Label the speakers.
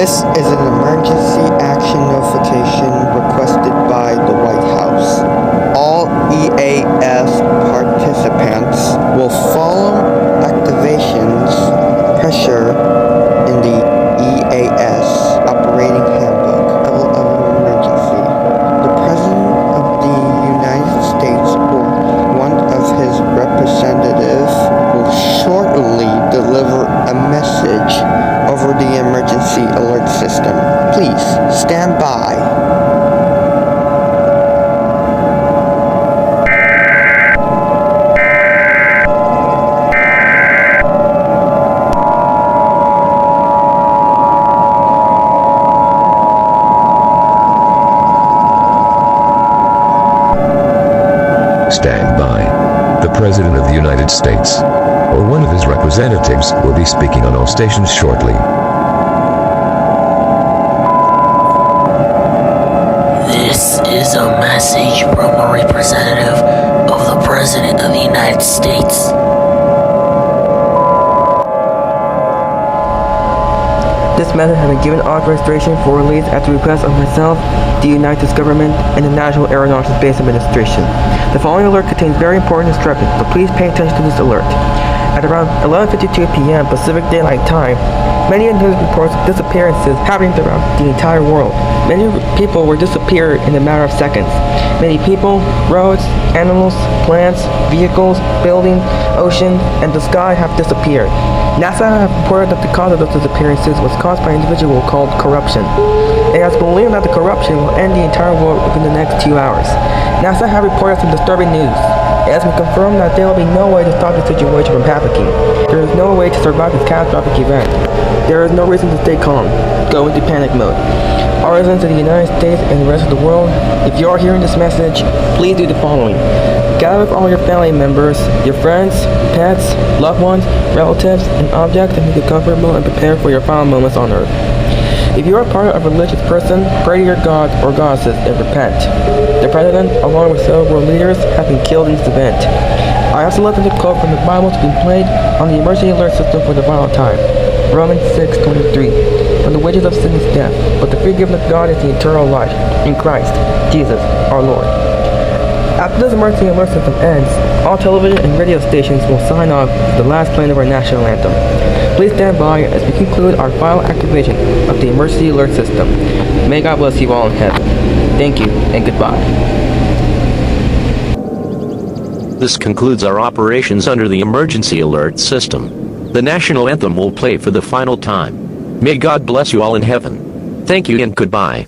Speaker 1: This is an emergency action notification requested by the White House. All EAS participants will follow activations pressure in the EAS operating handbook level of an emergency. The President of the United States or one of his representatives will shortly deliver a message over the emergency alert system. Please stand by.
Speaker 2: Stand by. The President of the United States, or one of his representatives, will be speaking on all stations shortly.
Speaker 3: This is a message from a representative of the President of the United States.
Speaker 4: This method has been given authorization for release at the request of myself, the United States government, and the National Aeronautics Base Administration. The following alert contains very important instructions, so please pay attention to this alert. At around 11:52 p.m. Pacific Daylight Time, many news reports of disappearances happening throughout the entire world. Many people were disappeared in a matter of seconds. Many people, roads, animals, plants, vehicles, buildings, ocean, and the sky have disappeared. NASA have reported that the cause of those disappearances was caused by an individual called corruption. It has been believed that the corruption will end the entire world within the next 2 hours. NASA have reported some disturbing news. It has been confirmed that there will be no way to stop the situation from happening. There is no way to survive this catastrophic event. There is no reason to stay calm. Go into panic mode. Our residents of the United States and the rest of the world, if you are hearing this message, please do the following. Gather with all your family members, your friends, pets, loved ones, relatives, and objects to make you comfortable and prepare for your final moments on Earth. If you are part of a religious person, pray to your gods or goddesses and repent. The President, along with several world leaders, have been killed in this event. I also listened to a quote from the Bible to be played on the emergency alert system for the final time. Romans 6:23. For the wages of sin is death, but the free gift of God is the eternal life in Christ, Jesus, our Lord. After this emergency alert system ends, all television and radio stations will sign off to the last playing of our national anthem. Please stand by as we conclude our final activation of the emergency alert system. May God bless you all in heaven. Thank you and goodbye.
Speaker 5: This concludes our operations under the emergency alert system. The national anthem will play for the final time. May God bless you all in heaven. Thank you and goodbye.